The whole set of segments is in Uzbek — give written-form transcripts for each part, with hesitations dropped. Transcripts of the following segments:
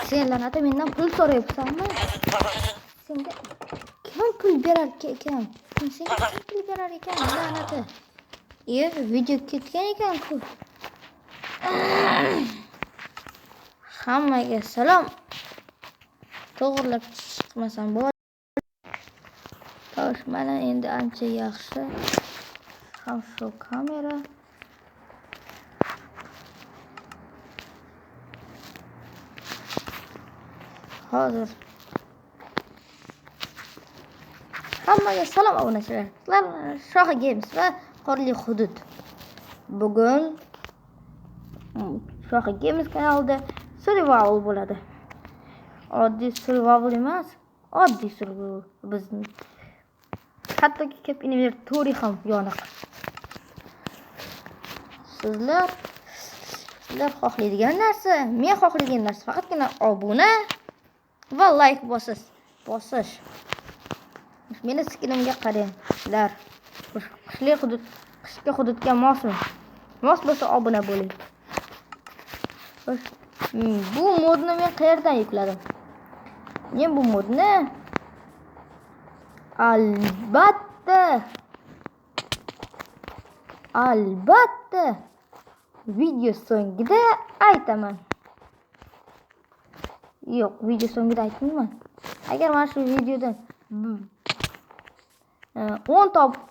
Sen lanata mendan pul so'rayapsanmi? Senga kim pul berar ekan? Senga kim pul berar ekan lanata? Video ketgan ekan-ku. Hammaga salom. To'g'rilab chiqmasam bo'ladi. Xo'sh, mana endi ancha yaxshi. Ham shu kamera. Hozir hammaga salom obunachilar. Shohi Games va Qorli hudud. Bugun Shohi Games kanalida survival bo'ladi. Oddiy survival emas, oddiy survival. Bizni hattoki ko'p inventory ham yoniq. Sizlar xohlaydigan narsa, men xohlaydigan narsa faqatgina obuna va like bosish. Meni skinimga qaranglar. Qishki hududga mosmi? Mos bo'lsa obuna bo'ling. Bu modni men qayerdan yukladim? Men bu modni albatta video so'ngida aytaman. Yo'q, video so'ngida aytmayman. Agar mana shu videodan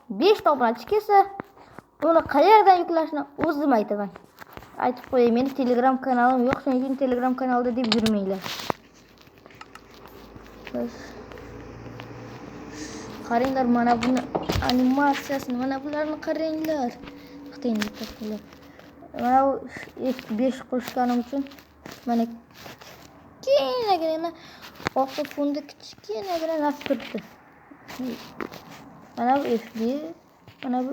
5 ta obunachi kelsa, uni qayerdan yuklashni o'zim aytaman. Aytib qo'yay, meni Telegram kanalim yo'q, shuning uchun Telegram kanalida deb yurmanglar. Qaranglar, mana buni animatsiyasini, mana bularni qaranglar. Qitinglar. Mana bu F5 qo'shganim uchun mana kichkinagina orqa fonda kichkinagina narsa turibdi. Mana bu F5, mana bu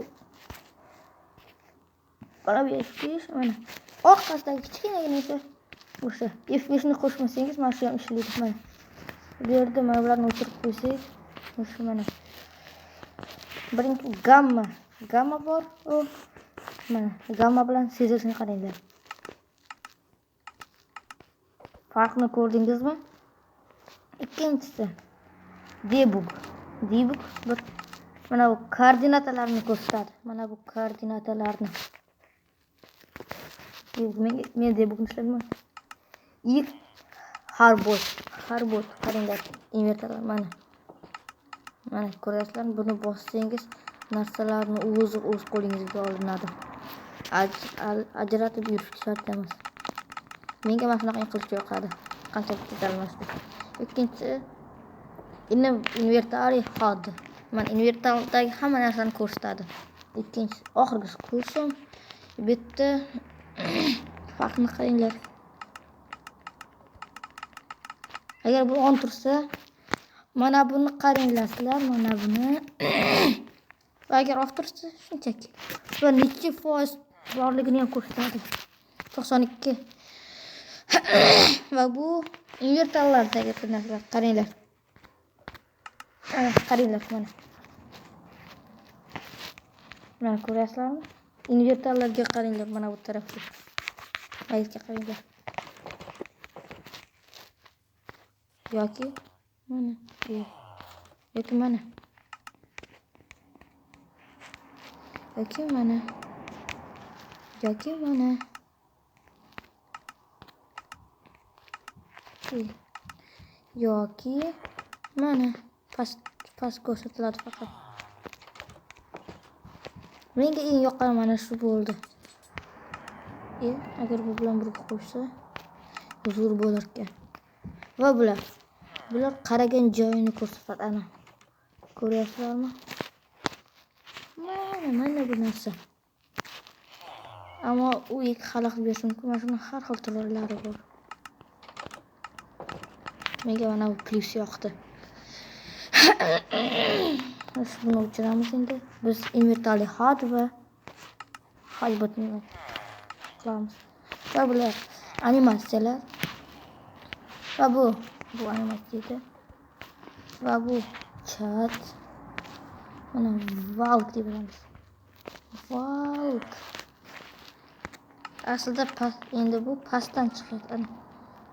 F5, mana orqasidagi kichkinagina esa o'sha F5 ni qo'shmasangiz mana shu ham ishlaydi. Mana bu yerda mana bularni o'chirib qo'ysak, o'sha mana birinchi gamma bor. Mana gamma bilan sezilishini qaranglar. Farqni ko'rdingizmi? Ikkinchisi debug bir mana bu koordinatalarni ko'rsatadi. Mana bu koordinatalarni. Men debugni ishladim. Harbot qaranglar, invertorlar mana ko'ryapsizlarmi? Buni bossangiz narsalarni o'z qo'lingizga olinadi. Ajratib yurish shart emas. Menga mana shunaqa qilishga yoqadi. Qanchalik ketalmasdi. Ikkinchisi inventory hod. Mana inventorydagi hamma narsani ko'rsatadi. Ikkinchisi oxirgisi ko'rsin. Bitta farqni qaranglar. Agar bu on tursa, mana buni qaranglar sizlar, mana buni. Va agar off tursa, shunchaki. Va necha foiz borligini ham ko'rsatadi. 92. Va bu invertorlardagi narsalar, qaranglar. Qaranglar mana. Mana ko'ryapsizlarmi? Invertorlarga qaranglar, mana bu tarafga. Aytga qaranglar. Yoki mana yoki mana yoki mana past ko'rsatiladi faqat. Menga eng yoqqani mana shu bo'ldi. Agar bu bilan birga qo'shsa zo'r bo'lar ekan. Va bular qaragan joyini ko'rsatadi. Ana ko'ryapsizlarmi? Mana bu narsa. Ammo u ikki xalaqit bersin-ku, mana shuni har xil turlari bor. Menga mana bu plus yoqdi. Shuni o'chiramiz endi. Biz inventory hod va halbotni qilamiz. Va bular animatsiyalar. Va bu animatsiya. Va bu chat. Mana valk deb bilamiz. Valk. Aslida endi bu pastdan chiqadi.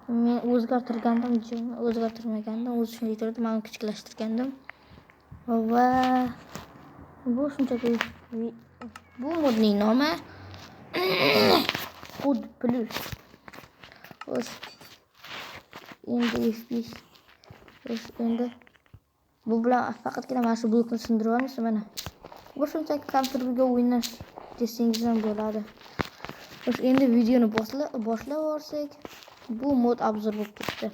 Men o'zgartirgandim, o'zgartirmagandim. O'zi shunday turdi, men kichiklashtirgandim. Va bu shunchaki bu modning nomi Hud Plus. O'z endi F5 endi bu bilan faqatgina mana shu blokni sindirib olamiz mana. Bu shunchaki kompyuterga o'ynash desangiz ham bo'ladi. Endi videoni boshlab yuborsak, bu mod obzor bo'lib ketdi.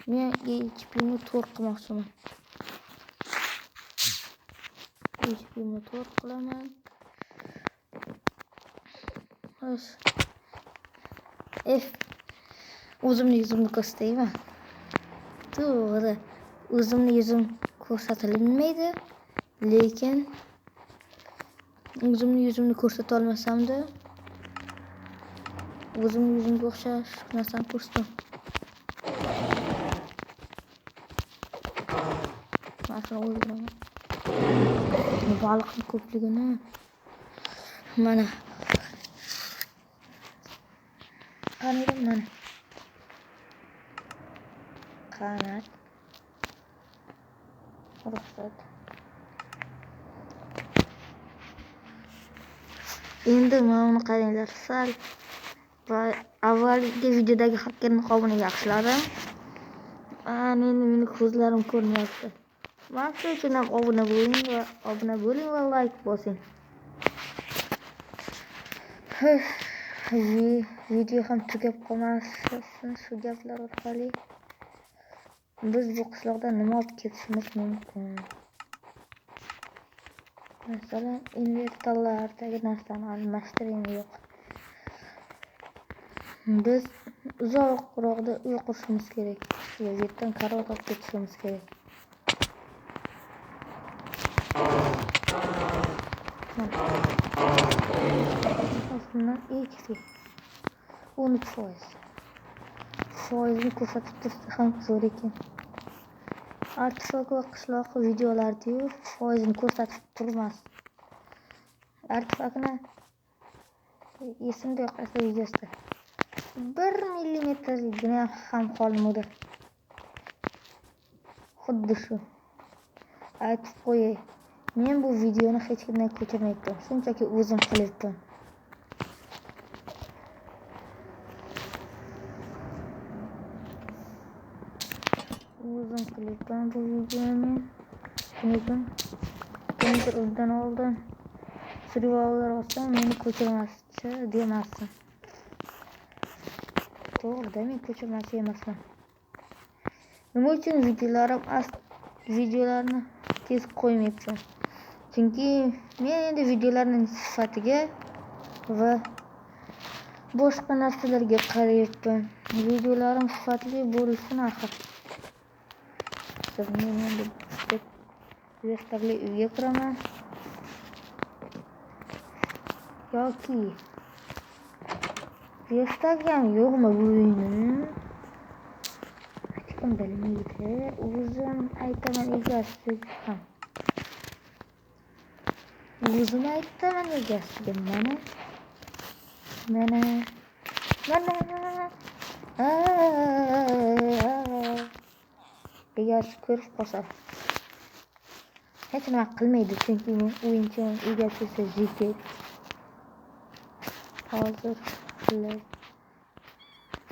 Men HP'ni 4 qilmoqchiman. HP'ni 4 qilaman. O'zimni yuzimni ko'rsatayman. To'g'ri. O'zimni yuzim ko'rsatilmaydi, lekin o'zimni yuzimni ko'rsata olmasam-da, o'zimni yuzimga o'xshash narsani ko'rsataman. Mana shuni o'ldiraman. Baliqning ko'pligini mana qanday mana qanat ruxsat. Endi mana uni qaranglar, sal avvalgi videodagi hacker niqobini yaxshiladim. Endi meni ko'zlarim ko'rmayapti. Mana shu uchun ham obuna bo'ling va like bosing. Video ham tugab qolmasin shu gaplar orqali. Biz bu qishloqda nima olib ketishimiz mumkin? Masalan, invertorlardagi narsani almashtiring yo'q. Biz uzoqroqda uy qurishimiz kerak. Yerdan karvon olib ketishimiz kerak. Aslında XP 13%. Foizini ko'rsatib tursa ham zo'r ekan. Artifak va qishloq videolarida foizini ko'rsatib turmas. Artifakni esimda yo'q asli videosida 1 millimetrgina ham qolmadi. Xuddi shu. Aytib qo'yay. Men bu videoni hech kimdan ko'chirmayapman. Shunchaki o'zim qilyapman. O'zim qilyapman bu videoni. Lekin kimdir undan oldin survival olsam meni ko'chirmaschi demasin. To'g'ri, men ko'chirmaschi emasman. Nima uchun videolarni tez qo'ymayapman? Chunki men endi videolarning sifatiga va boshqa narsalarga qarayapman. Videolarim sifatli bo'lsin axir. Men endi vertikali uyga kiraman. Yoki vertikam yo'qmi bu uyni? Hech kim bilmaydi. O'zim aytaman egasiga ham. O'zim aytaman egasiga mana. Egasi ko'rib qolsa hech nima qilmaydi, chunki men o'yinchim, egasi esa jigit.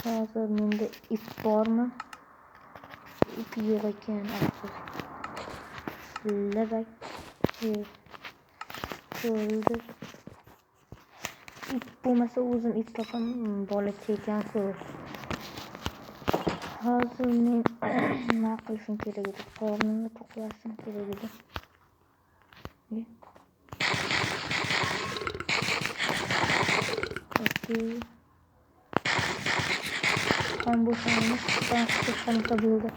Hozir menda ip bormi? Ip yo'q ekan afsus. Labak ko'rdi. Ip bo'lmasa o'zim ip topaman, bola chekanku. Hozir men nima qilishim kerak edi? Qornimni to'qlashim kerak edi. Okey. Ham bo'lsangiz qancha bo'ldi.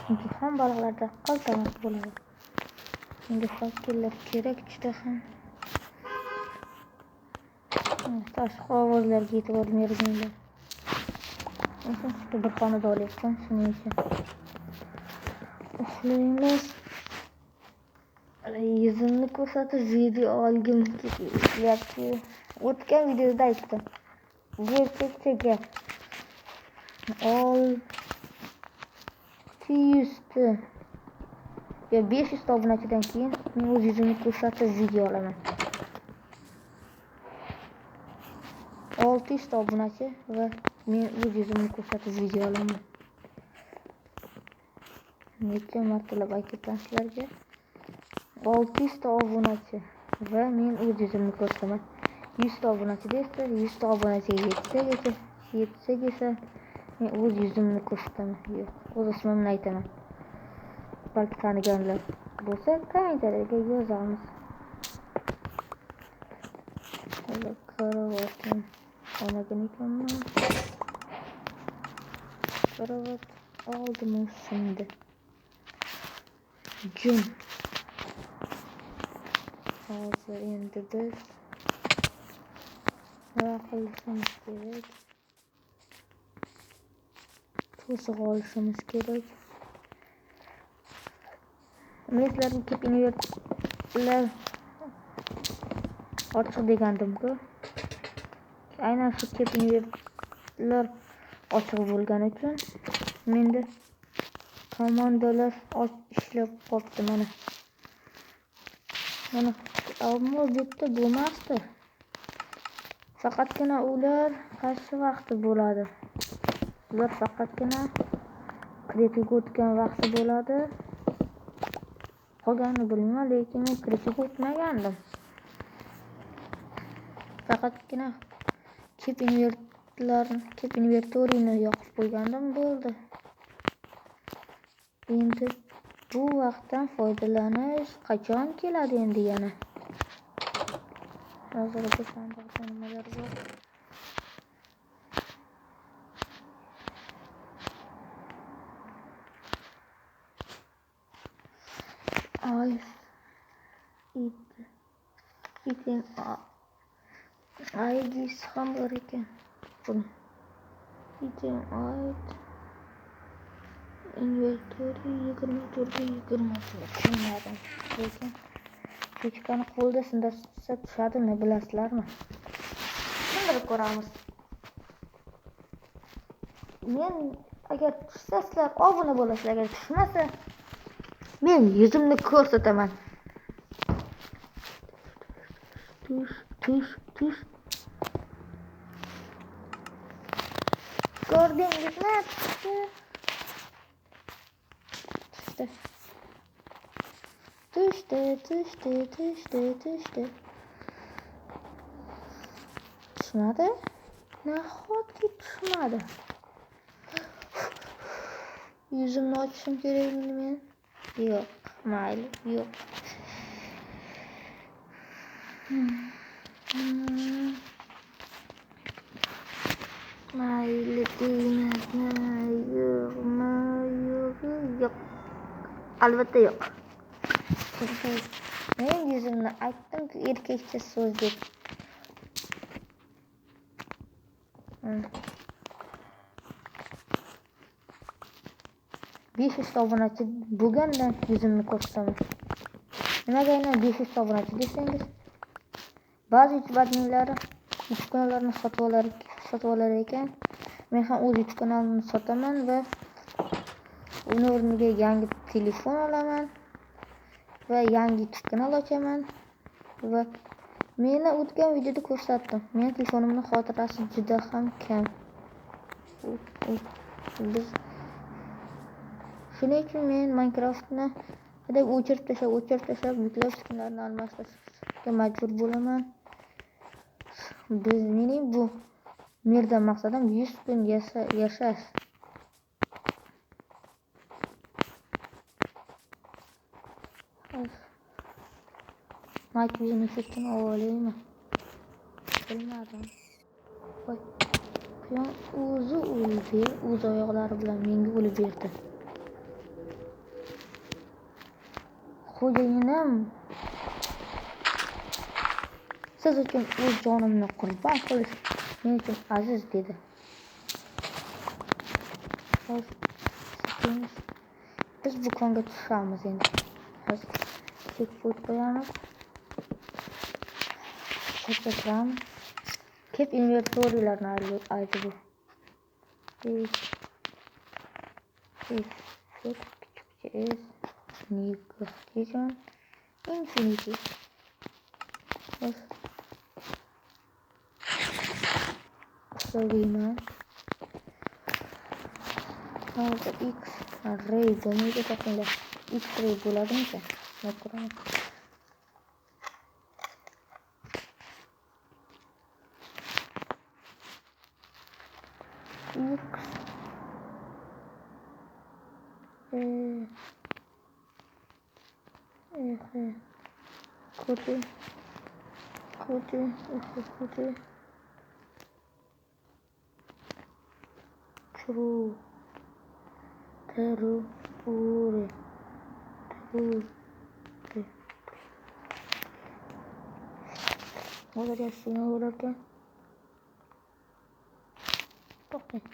Chunki ham baliqlarda qaltamas bo'ladi. Menga fakirlar kerak juda ham. Tashqi ovozlarga e'tibor bermanglar. Bir xonada olyapman, shuning uchun. Uxlaymiz. Yuzimni ko'rsatib video olgim kelyapti. O'tgan videoda aytdim. Bu erkakcha gap. 600 yo 500 ta obunachidan keyin men o'z yuzimni ko'rsatib video olaman. 600 ta obunachi va men o'z yuzimni ko'rsatib video olaman. Necha martalab aytaman sizlarga? 600 ta obunachi va men o'z yuzimni ko'rsataman. 100 ta obunachi desa, 100 ta obunachiga yetsak esa men o'z yuzimni ko'rsataman. Yo'q, o'z ismimni aytaman. Balki taniganlar bo'lsa, kommentariyaga yozamiz. Hali karavotni olmagan ekanman. Karavot oldim shunda. Jun. Hozir endi biz nima qilishimiz kerak? To'siq olishimiz kerak. Men sizlarga ko'p invertlar ochiq degandim-ku. Aynan shu ko'p invertlar ochiq bo'lgani uchun menda komandalar ishlab qolibdi mana. Ammo bu yerda bo'lmasdi. Faqatgina ular qaysi vaqtda bo'ladi? Ular faqatgina kritika o'tgan vaqtda bo'ladi. Qolganini bilmayman, lekin men kritika o'tmagandim. Faqatgina ko'p invertorini yoqib qo'ygandim bo'ldi. Endi bu vaqtdan foydalanish qachon keladi endi yana? Hozirgi sandiqda nimalar bor? IDs ham bor ekan. Inventory 24 tushunmadim. Lekin cho'chqani qo'lda sindirsa tushadimi bilasizlarmi? Sindirib ko'ramiz. Men agar tushsa sizlar obuna bo'lasiz, agar tushmasa men yuzimni ko'rsataman. Tush. Ko'rdingizmi? Tushdi. Tushmadi? Nahotki tushmadi? Yuzimni ochishim kerakmi men? Yo'q, mayli, yo'q. Mayli deymizmi? Yo'q. Albatta yo'q. Men yuzimni aytdim, erkakcha so'z deb. Besh yuz obunachi bo'lgandan yuzimni ko'rsataman. Nimaga aynan 500 obunachi desangiz? Ba'zi YouTuberlarni YouTube kanallarni sotib olar ekan. Men ham o'z YouTube kanalimni sotaman va uni o'rniga yangi telefon olaman va yangi YouTube kanal ochaman va meni o'tgan videoda ko'rsatdim. Mening telefonimning xotirasi juda ham kam. Shuning uchun men Minecraftni o'chirib tashlab yuklab skinlarni almashtirishga majbur bo'laman. Mening bu yerdan maqsadim 100 kun yashash. Makbuzini sutini olaymi? Bilmadim. Voy. Quyon o'zi o'ldi, o'z oyoqlari bilan menga o'lib berdi. Xo'jayinim siz uchun o'z jonimni qurbon qilish men uchun aziz dedi. Biz bu konga tushamiz endi. Hozir checkpoint qo'yamiz. Ko'p inventoriyalarni aytdi bu. kichik s negation infinity hisoblayman. Hozir x ray bo'lmaydi taqinglar. X ray bo'ladimikan? Ko'raman. Hozir yaxshigina bo'larkan. To'xtang.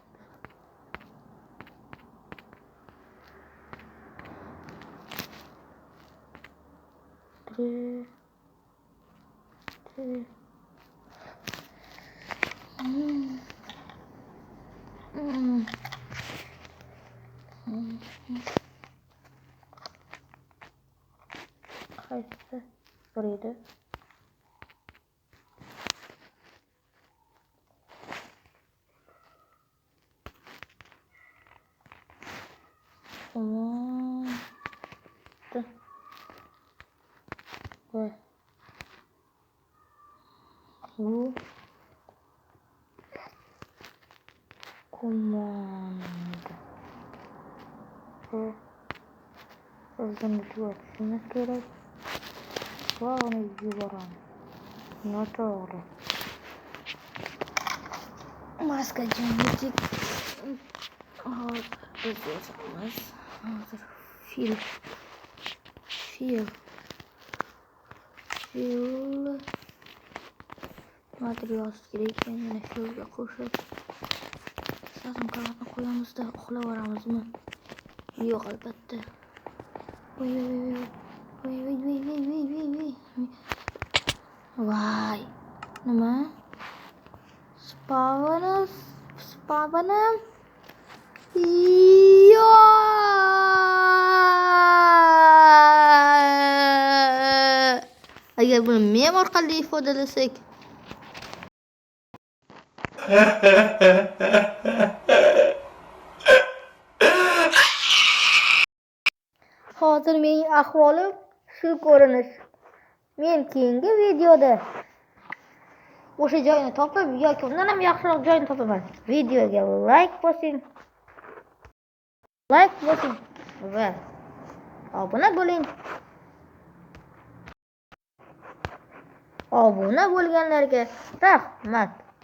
Qaysi bir edi? Bu komanda. O'zini tugatishimiz kerak. Va uni yuboramiz. Noto'g'ri. Maska genetik. Hozir biz yozamiz. Hozir fil material kerak ekan. Yana filga qo'shib sazim qavatni qo'yamizda uxlavoramizmi? Yo'q, albatta. Voy. Voy. Nima? Spawnam. Yo! Agar buni mem orqali ifodalasak hozir mening ahvolim shu ko'rinish. Men keyingi videoda o'sha joyni topib yoki undan ham yaxshiroq joyni topaman. Videoga like bosing va obuna bo'ling. Obuna bo'lganlarga rahmat.